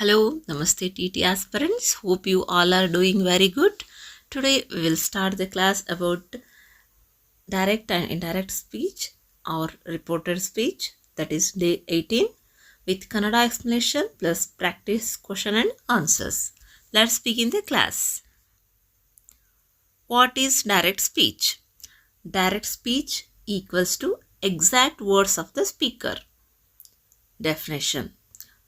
Hello, Namaste TT aspirants. Hope you all are doing very good. Today we will start the class about direct and indirect speech or reported speech, that is day 18 with Kannada explanation plus practice question and answers. Let's begin the class. What is direct speech? Direct speech equals to exact words of the speaker. Definition.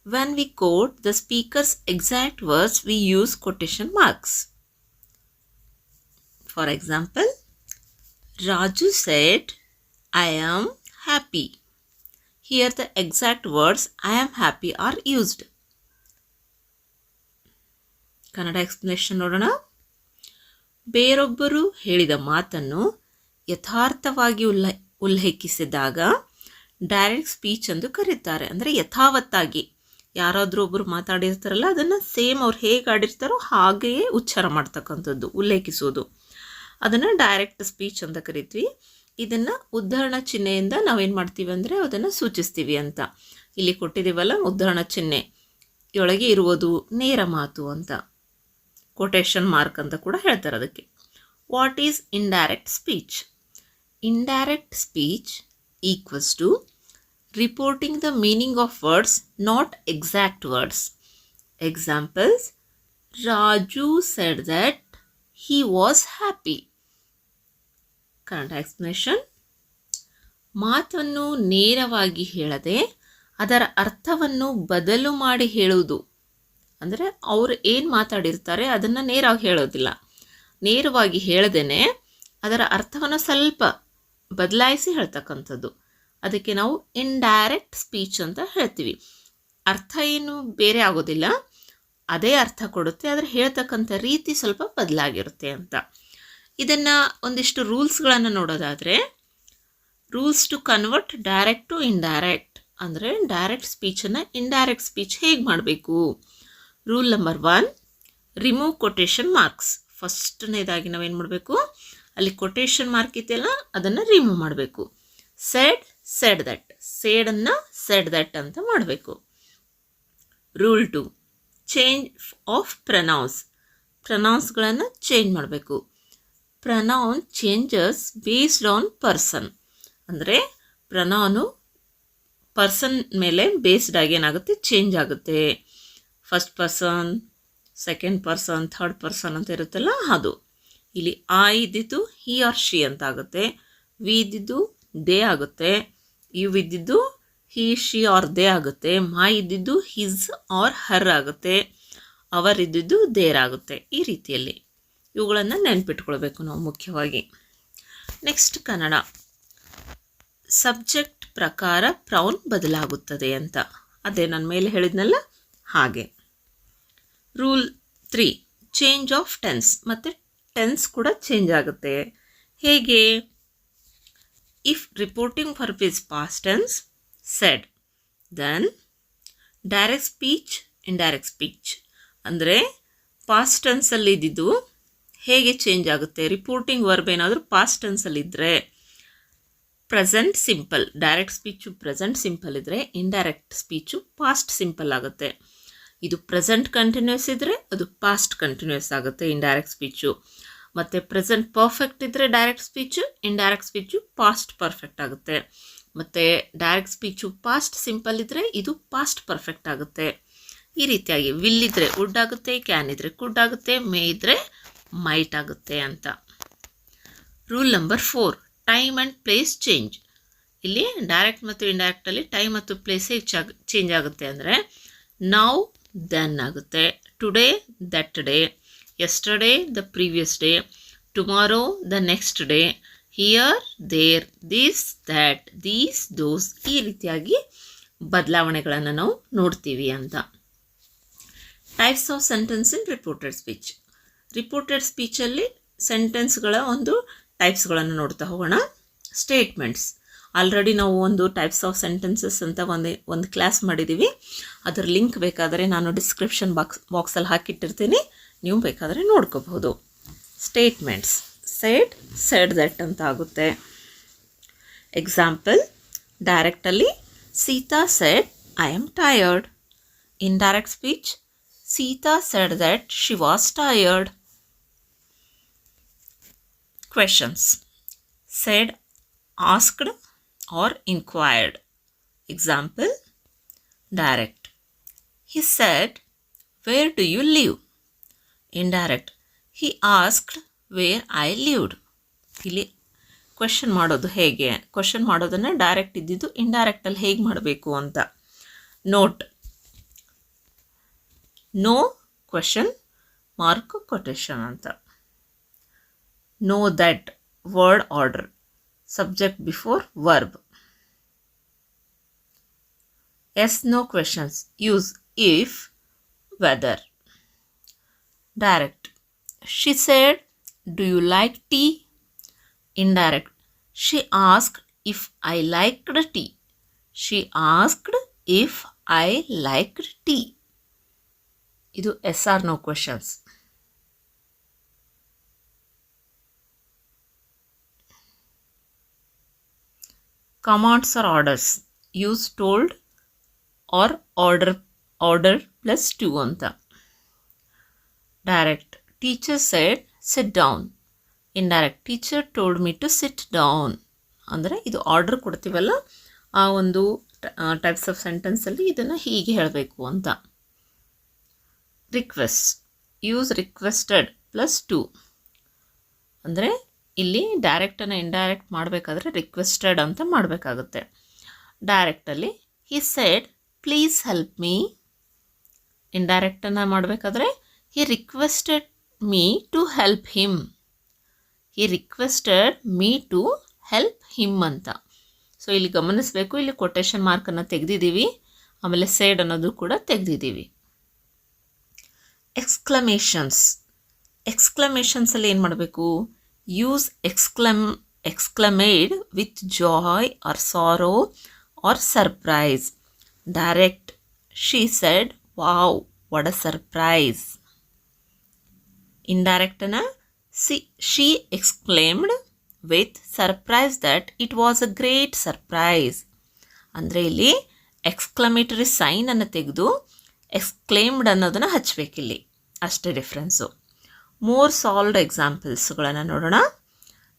When we quote the speaker's exact words, we use quotation marks. For example, Raju said, I am happy. Here the exact words I am happy are used. Kannada explanation ನೋಡೋಣ. ಬೇರೊಬ್ಬರು ಹೇಳಿದ ಮಾತನ್ನು ಯಥಾರ್ಥವಾಗಿ ಉಲ್ಲೇಖಿಸಿದಾಗ direct speech ಎಂದು ಕರೀತಾರೆ. ಅಂದರೆ ಯಥಾವತ್ತಾಗಿ ಯಾರಾದರೂ ಒಬ್ಬರು ಮಾತಾಡಿರ್ತಾರಲ್ಲ ಅದನ್ನು ಸೇಮ್ ಅವ್ರು ಹೇಗೆ ಆಡಿರ್ತಾರೋ ಹಾಗೆಯೇ ಉಚ್ಚಾರ ಮಾಡ್ತಕ್ಕಂಥದ್ದು, ಉಲ್ಲೇಖಿಸೋದು, ಅದನ್ನು ಡೈರೆಕ್ಟ್ ಸ್ಪೀಚ್ ಅಂತ ಕರಿತೀವಿ. ಇದನ್ನು ಉದ್ಧರಣ ಚಿಹ್ನೆಯಿಂದ ನಾವೇನು ಮಾಡ್ತೀವಿ ಅಂದರೆ ಅದನ್ನು ಸೂಚಿಸ್ತೀವಿ ಅಂತ. ಇಲ್ಲಿ ಕೊಟ್ಟಿದ್ದೀವಲ್ಲ ಉದ್ಧರಣ ಚಿಹ್ನೆ ಒಳಗೆ ಇರುವುದು ನೇರ ಮಾತು ಅಂತ, ಕೊಟೇಶನ್ ಮಾರ್ಕ್ ಅಂತ ಕೂಡ ಹೇಳ್ತಾರೆ ಅದಕ್ಕೆ. What is indirect speech? Indirect speech equals to reporting the meaning of words, not exact words. Examples: Raju said that he was happy. Kannada explanation. ಮಾತನ್ನು ನೇರವಾಗಿ ಹೇಳದೆ ಅದರ ಅರ್ಥವನ್ನು ಬದಲು ಮಾಡಿ ಹೇಳುವುದು. ಅಂದರೆ ಅವರು ಏನು ಮಾತಾಡಿರ್ತಾರೆ ಅದನ್ನು ನೇರವಾಗಿ ಹೇಳೋದಿಲ್ಲ, ನೇರವಾಗಿ ಹೇಳದೇನೆ ಅದರ ಅರ್ಥವನ್ನು ಸ್ವಲ್ಪ ಬದಲಾಯಿಸಿ ಹೇಳ್ತಕ್ಕಂಥದ್ದು. ಅದಕ್ಕೆ ನಾವು ಇಂಡೈರೆಕ್ಟ್ ಸ್ಪೀಚ್ ಅಂತ ಹೇಳ್ತೀವಿ. ಅರ್ಥ ಏನು ಬೇರೆ ಆಗೋದಿಲ್ಲ, ಅದೇ ಅರ್ಥ ಕೊಡುತ್ತೆ, ಆದರೆ ಹೇಳ್ತಕ್ಕಂಥ ರೀತಿ ಸ್ವಲ್ಪ ಬದಲಾಗಿರುತ್ತೆ ಅಂತ. ಇದನ್ನು ಒಂದಿಷ್ಟು ರೂಲ್ಸ್ಗಳನ್ನು ನೋಡೋದಾದರೆ, rules to convert direct to indirect, ಅಂದರೆ ಡೈರೆಕ್ಟ್ ಸ್ಪೀಚನ್ನು ಇಂಡೈರೆಕ್ಟ್ ಸ್ಪೀಚ್ ಹೇಗೆ ಮಾಡಬೇಕು. Rule number 1, remove quotation marks. ಫಸ್ಟ್ನೇದಾಗಿ ನಾವೇನು ಮಾಡಬೇಕು, ಅಲ್ಲಿ ಕೊಟೇಶನ್ ಮಾರ್ಕ್ ಇದೆಯಲ್ಲ ಅದನ್ನು ರಿಮೂವ್ ಮಾಡಬೇಕು. ಸೆಡ್ ದಟ್, ಸೇಡನ್ನು ಸೆಡ್ ದಟ್ ಅಂತ ಮಾಡಬೇಕು. ರೂಲ್ 2, ಚೇಂಜ್ ಆಫ್ ಪ್ರನೌನ್ಸ್ಗಳನ್ನು ಚೇಂಜ್ ಮಾಡಬೇಕು. Pronoun changes based on person, ಅಂದರೆ ಪ್ರನೌನು ಪರ್ಸನ್ ಮೇಲೆ ಬೇಸ್ಡ್ ಆಗಿ ಏನಾಗುತ್ತೆ, ಚೇಂಜ್ ಆಗುತ್ತೆ. First person, second person, third person ಅಂತ ಇರುತ್ತಲ್ಲ ಅದು. ಇಲ್ಲಿ ಆ ಇದ್ದಿದ್ದು ಹಿ ಆರ್ ಶಿ ಅಂತ ಆಗುತ್ತೆ, ವಿ ಇದ್ದಿದ್ದು ದೇ ಆಗುತ್ತೆ, ಯು ಇದ್ದಿದ್ದು ಹಿ ಶಿ ಆರ್ ದೇ ಆಗುತ್ತೆ, ಮಾ ಇದ್ದಿದ್ದು ಹಿಸ್ ಆರ್ ಹರ್ ಆಗುತ್ತೆ, ಅವರ್ ಇದ್ದಿದ್ದು ದೇರ್ ಆಗುತ್ತೆ. ಈ ರೀತಿಯಲ್ಲಿ ಇವುಗಳನ್ನು ನೆನ್ಪಿಟ್ಕೊಳ್ಬೇಕು ನಾವು ಮುಖ್ಯವಾಗಿ. ನೆಕ್ಸ್ಟ್ ಕನ್ನಡ. ಸಬ್ಜೆಕ್ಟ್ ಪ್ರಕಾರ ಪ್ರೌನ್ ಬದಲಾಗುತ್ತದೆ ಅಂತ, ಅದೇ ನನ್ನ ಮೇಲೆ ಹೇಳಿದ್ನಲ್ಲ ಹಾಗೆ. Rule 3, change of tense. ಮತ್ತು ಟೆನ್ಸ್ ಕೂಡ ಚೇಂಜ್ ಆಗುತ್ತೆ. ಹೇಗೆ? If reporting verb is past tense, said, then direct speech, indirect speech. ಅಂದರೆ ಪಾಸ್ಟ್ ಟೆನ್ಸಲ್ಲಿ ಇದ್ದಿದ್ದು ಹೇಗೆ ಚೇಂಜ್ ಆಗುತ್ತೆ? ರಿಪೋರ್ಟಿಂಗ್ ವರ್ಬ್ ಏನಾದರೂ ಪಾಸ್ಟ್ ಟೆನ್ಸಲ್ಲಿದ್ದರೆ present simple, direct speech present simple ಇದ್ದರೆ ಇಂಡೈರೆಕ್ಟ್ ಸ್ಪೀಚು ಪಾಸ್ಟ್ ಸಿಂಪಲ್ ಆಗುತ್ತೆ. ಇದು ಪ್ರೆಸೆಂಟ್ ಕಂಟಿನ್ಯೂಸ್ ಇದ್ದರೆ ಅದು ಪಾಸ್ಟ್ ಕಂಟಿನ್ಯೂಸ್ ಆಗುತ್ತೆ ಇಂಡೈರೆಕ್ಟ್ ಸ್ಪೀಚು. ಮತ್ತು ಪ್ರೆಸೆಂಟ್ ಪರ್ಫೆಕ್ಟ್ ಇದ್ದರೆ direct speech, indirect speech past perfect ಆಗುತ್ತೆ. ಮತ್ತು ಡೈರೆಕ್ಟ್ ಸ್ಪೀಚು ಪಾಸ್ಟ್ ಸಿಂಪಲ್ ಇದ್ದರೆ ಇದು ಪಾಸ್ಟ್ ಪರ್ಫೆಕ್ಟ್ ಆಗುತ್ತೆ. ಈ ರೀತಿಯಾಗಿ ವಿಲ್ ಇದ್ದರೆ ವುಡ್ ಆಗುತ್ತೆ, ಕ್ಯಾನ್ ಇದ್ದರೆ ಕುಡ್ ಆಗುತ್ತೆ, ಮೇ ಇದ್ದರೆ ಮೈಟ್ ಆಗುತ್ತೆ ಅಂತ. Rule number 4, time and place change. ಇಲ್ಲಿ ಡೈರೆಕ್ಟ್ ಮತ್ತು ಇಂಡೈರೆಕ್ಟಲ್ಲಿ ಟೈಮ್ ಮತ್ತು ಪ್ಲೇಸ್ ಹೇಗೆ ಚೇಂಜ್ ಆಗುತ್ತೆ ಅಂದರೆ, ನೌ ದೆನ್ ಆಗುತ್ತೆ, today that day, yesterday the previous day, tomorrow the next day, here there, this that, these those. ಈ ರೀತಿಯಾಗಿ ಬದಲಾವಣೆಗಳನ್ನು ನಾವು ನೋಡ್ತೀವಿ ಅಂತ. Types of sentence in reported speech. Reported ಸ್ಪೀಚಲ್ಲಿ ಸೆಂಟೆನ್ಸ್ಗಳ ಒಂದು ಟೈಪ್ಸ್ಗಳನ್ನು ನೋಡ್ತಾ ಹೋಗೋಣ. ಸ್ಟೇಟ್ಮೆಂಟ್ಸ್. ಆಲ್ರೆಡಿ ನಾವು ಒಂದು ಟೈಪ್ಸ್ ಆಫ್ ಸೆಂಟೆನ್ಸಸ್ ಅಂತ ಒಂದು ಕ್ಲಾಸ್ ಮಾಡಿದ್ದೀವಿ. ಅದರ ಲಿಂಕ್ ಬೇಕಾದರೆ ನಾನು ಡಿಸ್ಕ್ರಿಪ್ಷನ್ ಬಾಕ್ಸಲ್ಲಿ ಹಾಕಿಟ್ಟಿರ್ತೀನಿ, ನೀವು ಬೇಕಾದರೆ ನೋಡ್ಕೋಬಹುದು. ಸ್ಟೇಟ್ಮೆಂಟ್ಸ್. ಸೆಡ್ ದಟ್ ಅಂತ ಆಗುತ್ತೆ. ಎಕ್ಸಾಂಪಲ್, ಡೈರೆಕ್ಟಲ್ಲಿ Sita said I am tired. Indirect speech, Sita said that she was tired. Questions. Said, asked, or inquired. Example. Direct. He said, where do you live? Indirect. He asked where I lived. ಇಲ್ಲಿ question ಮಾಡೋದು ಹೇಗೆ, question ಮಾಡೋದನ್ನು direct ಇದ್ದಿದ್ದು ಇಂಡೈರೆಕ್ಟಲ್ಲಿ ಹೇಗೆ ಮಾಡಬೇಕು ಅಂತ. Note. No question mark quotation ಅಂತ. No that word order, subject before verb. Yes no questions use if, whether. Direct. She said, do you like tea? Indirect. She asked if I liked tea. She asked if I liked tea. ಇದು yes or no questions. Commands or orders. Use told or order plus to ಅಂತ. Direct. Teacher said sit down. Indirect. Teacher told me to sit down. ಅಂದರೆ ಇದು order ಕೊಡ್ತೀವಲ್ಲ, ಆ ಒಂದು types of ಸೆಂಟೆನ್ಸಲ್ಲಿ ಇದನ್ನು ಹೀಗೆ ಹೇಳಬೇಕು ಅಂತ. Request. Use requested plus to. ಅಂದರೆ ಇಲ್ಲಿ ಡೈರೆಕ್ಟನ್ನು ಇಂಡೈರೆಕ್ಟ್ ಮಾಡಬೇಕಾದ್ರೆ ರಿಕ್ವೆಸ್ಟೆಡ್ ಅಂತ ಮಾಡಬೇಕಾಗುತ್ತೆ. ಡೈರೆಕ್ಟಲ್ಲಿ he said please help me. ಇಂಡೈರೆಕ್ಟನ್ನು ಮಾಡಬೇಕಾದ್ರೆ he requested me to help him. he requested me to help him ಅಂತ. ಸೊ ಇಲ್ಲಿ ಗಮನಿಸಬೇಕು, ಇಲ್ಲಿ ಕೊಟೇಶನ್ ಮಾರ್ಕನ್ನು ತೆಗೆದಿದ್ದೀವಿ, ಆಮೇಲೆ ಸೇಡ್ ಅನ್ನೋದು ಕೂಡ ತೆಗೆದಿದ್ದೀವಿ. ಎಕ್ಸ್ಕ್ಲಮೇಷನ್ಸ್. ಎಕ್ಸ್ಕ್ಲಮೇಷನ್ಸಲ್ಲಿ ಏನು ಮಾಡಬೇಕು? Use exclaimed with joy or sorrow or surprise. Direct. She said wow what a surprise. ಇಂಡೈರೆಕ್ಟನ್ನು she exclaimed with surprise that it was a great surprise. ಅಂದರೆ ಇಲ್ಲಿ ಎಕ್ಸ್ಕ್ಲಮೇಟರಿ ಸೈನ್ ಅನ್ನು ತೆಗೆದು ಎಕ್ಸ್ಕ್ಲೇಮ್ಡ್ ಅನ್ನೋದನ್ನು ಹಚ್ಚಬೇಕಿಲ್ಲಿ, ಅಷ್ಟೇ ಡಿಫ್ರೆನ್ಸು. ಮೋರ್ ಸಾಲ್ವ್ಡ್ ಎಕ್ಸಾಂಪಲ್ಸ್ಗಳನ್ನು ನೋಡೋಣ.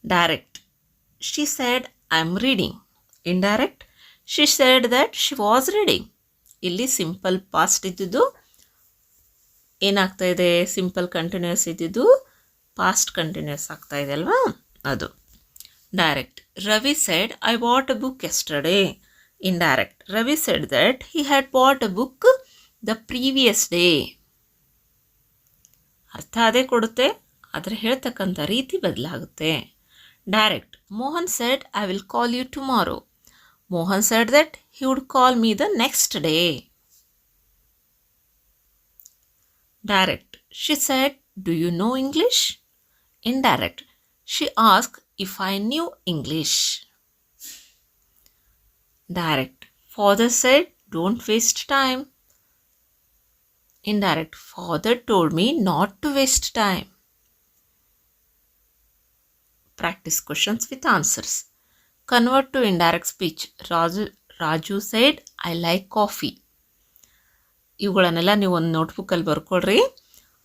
Direct. She said I am reading. Indirect. She said that she was reading. ಇಲ್ಲಿ ಸಿಂಪಲ್ ಪಾಸ್ಟ್ ಇದ್ದಿದ್ದು ಏನಾಗ್ತಾ ಇದೆ, ಸಿಂಪಲ್ ಕಂಟಿನ್ಯೂಸ್ ಇದ್ದಿದ್ದು ಪಾಸ್ಟ್ ಕಂಟಿನ್ಯೂಸ್ ಆಗ್ತಾ ಇದೆ ಅಲ್ವಾ, ಅದು. Direct. Ravi said I bought a book yesterday. Indirect. Ravi said that he had bought a book the previous day. ಅರ್ಥ ಅದೇ ಕೊಡುತ್ತೆ, ಆದರೆ ಹೇಳ್ತಕ್ಕಂಥ ರೀತಿ ಬದಲಾಗುತ್ತೆ. Direct. Mohan said I will call you tomorrow. Mohan said that he would call me the next day. Direct. She said do you know English? Indirect. She asked if I knew English. Direct. Father said don't waste time. Indirect. Father told me not to waste time. Practice questions with answers. Convert to indirect speech. Raju said I like coffee. ಇವುಗಳನ್ನೆಲ್ಲ ನೀವು ಒಂದು ನೋಟ್ಬುಕ್ಕಲ್ಲಿ ಬರ್ಕೊಳ್ರಿ.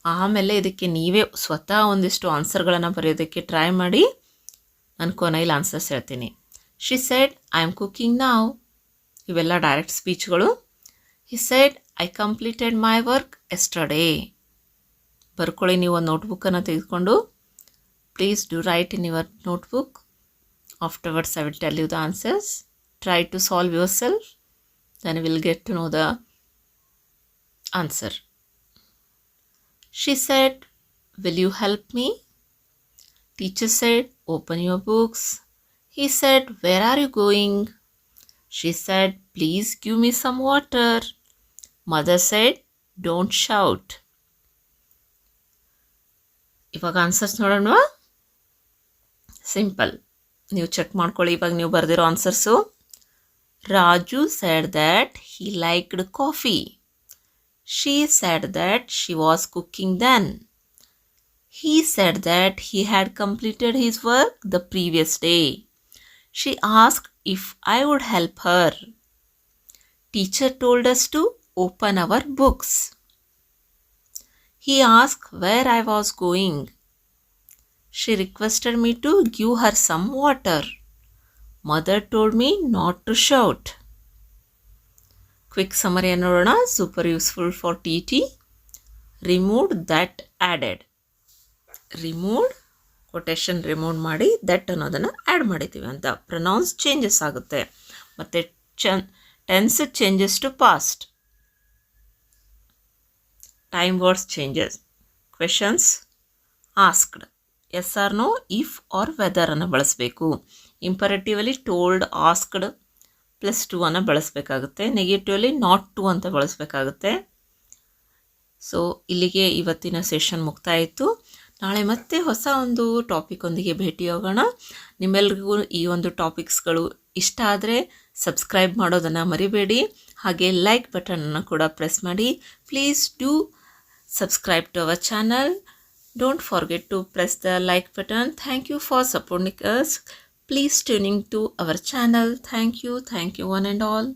ಆಮೇಲೆ ಇದಕ್ಕೆ ನೀವೇ ಸ್ವತಃ ಒಂದಿಷ್ಟು ಆನ್ಸರ್ಗಳನ್ನು ಬರೆಯೋದಕ್ಕೆ try ಮಾಡಿ. ನಾನು ಕೊನೆಯಲ್ಲಿ ಆನ್ಸರ್ಸ್ ಹೇಳ್ತೀನಿ. She said I am cooking now. ಇವೆಲ್ಲ ಡೈರೆಕ್ಟ್ ಸ್ಪೀಚ್ಗಳು. He said I completed my work yesterday. ಬರ್ಕೊಳ್ಳಿ ನೀವು ಒಂದು ನೋಟ್ಬುಕ್ಕನ್ನು ತೆಗೆದುಕೊಂಡು. Please do write in your notebook. Afterwards I will tell you the answers. Try to solve yourself. Then will get to know the answer. She said, will you help me? Teacher said, open your books. He said, where are you going? She said, please give me some water. Mother said, don't shout. ಇವಾಗ answers ನೋಡೋಣ. Simple, ನೀವು check ಮಾಡ್ಕೊಳ್ಳಿ. ಇವಾಗ ನೀವು ಬರೆದಿರೋ answers. Raju said that he liked coffee. She said that she was cooking then. He said that he had completed his work the previous day. She asked if I would help her. Teacher told us to open our books. He asked where I was going. She requested me to give her some water. Mother told me not to shout. Quick summary ನೋಡೋಣ. Super useful for TT. Removed, that, added. Removed, quotation remove ಮಾಡಿ that ಅನ್ನೋದನ್ನು add ಮಾಡಿದ್ದೀವಿ ಅಂತ. Pronouns changes ಆಗುತ್ತೆ. ಮತ್ತು tense changes to past. Time words changes. Questions asked, yes or no, if or whether ಅನ್ನು ಬಳಸಬೇಕು. Imperatively told, asked plus to ಅನ್ನು ಬಳಸಬೇಕಾಗುತ್ತೆ. ನೆಗೆಟಿವ್ಲಿ ನಾಟ್ ಟು ಅಂತ ಬಳಸಬೇಕಾಗುತ್ತೆ. ಸೊ ಇಲ್ಲಿಗೆ ಇವತ್ತಿನ ಸೆಷನ್ ಮುಕ್ತಾಯ ಇತ್ತು. ನಾಳೆ ಮತ್ತೆ ಹೊಸ ಒಂದು ಟಾಪಿಕ್ ಒಂದಿಗೆ ಭೇಟಿಯಾಗೋಣ. ನಿಮ್ಮೆಲ್ರಿಗೂ ಈ ಒಂದು ಟಾಪಿಕ್ಸ್ಗಳು ಇಷ್ಟ ಆದರೆ ಸಬ್ಸ್ಕ್ರೈಬ್ ಮಾಡೋದನ್ನು ಮರಿಬೇಡಿ. ಹಾಗೆ ಲೈಕ್ ಬಟನನ್ನು ಕೂಡ ಪ್ರೆಸ್ ಮಾಡಿ. Please do subscribe to our channel. Don't forget to press the like button. Thank you for supporting us. Please tuning to our channel. Thank you one and all.